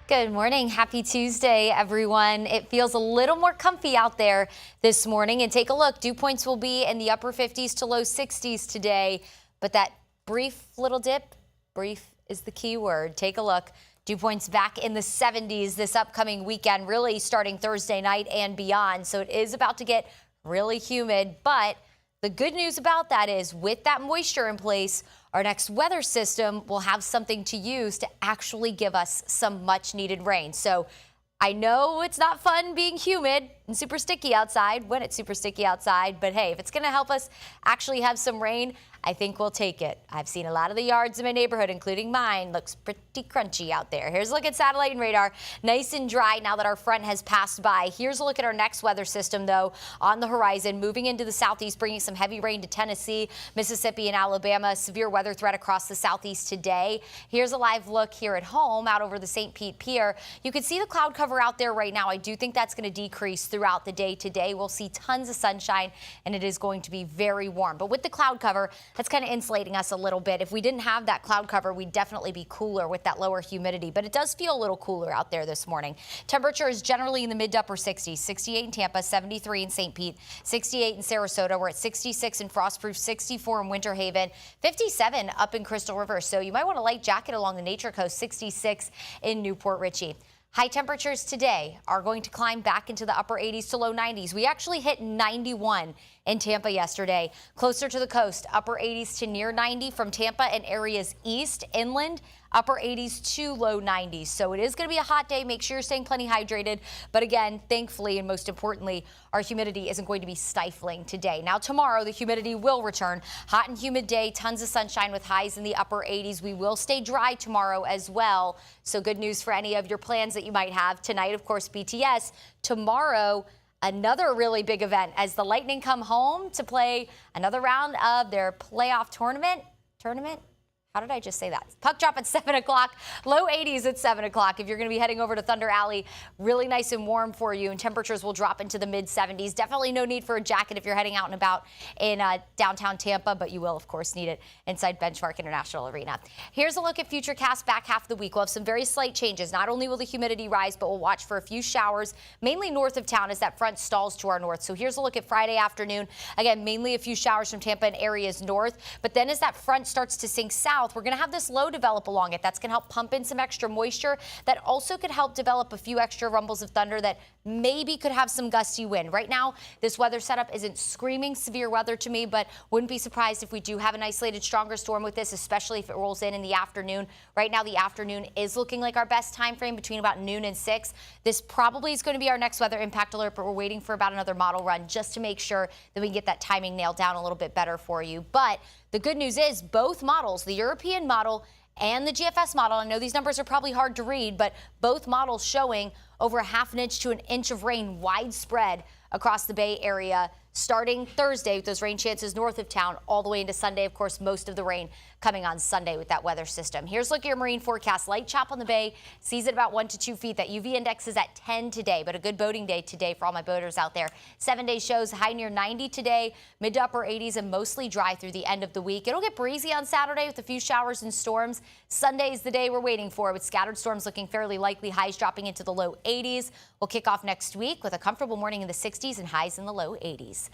Good morning. Happy Tuesday, everyone. It feels a little more comfy out there this morning. And take a look. Dew points will be in the upper 50s to low 60s today. But that brief little dip, brief is the key word. Take a look. Dew points back in the 70s this upcoming weekend, really starting Thursday night and beyond. So it is about to get really humid. But the good news about that is with that moisture in place, our next weather system will have something to use to actually give us some much needed rain. So I know it's not fun being humid and super sticky outside when it's super sticky outside, but hey, if it's going to help us actually have some rain, I think we'll take it. I've seen a lot of the yards in my neighborhood, including mine, looks pretty crunchy out there. Here's a look at satellite and radar. Nice and dry now that our front has passed by. Here's a look at our next weather system, though, on the horizon, moving into the southeast, bringing some heavy rain to Tennessee, Mississippi, and Alabama. Severe weather threat across the southeast today. Here's a live look here at home out over the St. Pete Pier. You can see the cloud cover out there right now. I do think that's going to decrease throughout the day today. We'll see tons of sunshine, and it is going to be very warm. But with the cloud cover, that's kind of insulating us a little bit. If we didn't have that cloud cover, we'd definitely be cooler with that lower humidity. But it does feel a little cooler out there this morning. Temperature is generally in the mid to upper 60s. 68 in Tampa, 73 in St. Pete, 68 in Sarasota. We're at 66 in Frostproof, 64 in Winter Haven, 57 up in Crystal River. So you might want a light jacket along the Nature Coast, 66 in Newport Richey. High temperatures today are going to climb back into the upper 80s to low 90s. We actually hit 91 in Tampa yesterday. Closer to the coast, upper 80s to near 90 from Tampa and areas east, inland, upper 80s to low 90s. So it is going to be a hot day. Make sure you're staying plenty hydrated. But again, thankfully, and most importantly, our humidity isn't going to be stifling today. Now, tomorrow, the humidity will return. Hot and humid day, tons of sunshine with highs in the upper 80s. We will stay dry tomorrow as well. So good news for any of your plans that you might have. Tonight, of course, BTS. Tomorrow, another really big event as the Lightning come home to play another round of their playoff tournament. How did I just say that? Puck drop at 7 o'clock, low 80s at 7 o'clock. If you're going to be heading over to Thunder Alley, really nice and warm for you, and temperatures will drop into the mid 70s. Definitely no need for a jacket if you're heading out and about in downtown Tampa, but you will, of course, need it inside Benchmark International Arena. Here's a look at Futurecast back half of the week. We'll have some very slight changes. Not only will the humidity rise, but we'll watch for a few showers, mainly north of town as that front stalls to our north. So here's a look at Friday afternoon. Again, mainly a few showers from Tampa and areas north, but then as that front starts to sink south, we're going to have this low develop along it. That's going to help pump in some extra moisture. That also could help develop a few extra rumbles of thunder that maybe could have some gusty wind. Right now, this weather setup isn't screaming severe weather to me, but wouldn't be surprised if we do have an isolated stronger storm with this, especially if it rolls in the afternoon. Right now, the afternoon is looking like our best time frame between about noon and 6. This probably is going to be our next weather impact alert, but we're waiting for about another model run just to make sure that we can get that timing nailed down a little bit better for you. But the good news is both models, the European model and the GFS model, I know these numbers are probably hard to read, but both models showing over a half an inch to an inch of rain widespread across the Bay Area starting Thursday with those rain chances north of town all the way into Sunday. Of course, most of the rain coming on Sunday with that weather system. Here's a look at your marine forecast. Light chop on the bay, seas at about 1 to 2 feet. That UV index is at 10 today, but a good boating day today for all my boaters out there. 7-day shows high near 90 today, mid to upper 80s, and mostly dry through the end of the week. It'll get breezy on Saturday with a few showers and storms. Sunday is the day we're waiting for with scattered storms looking fairly likely, highs dropping into the low 80s. We'll kick off next week with a comfortable morning in the 60s and highs in the low 80s.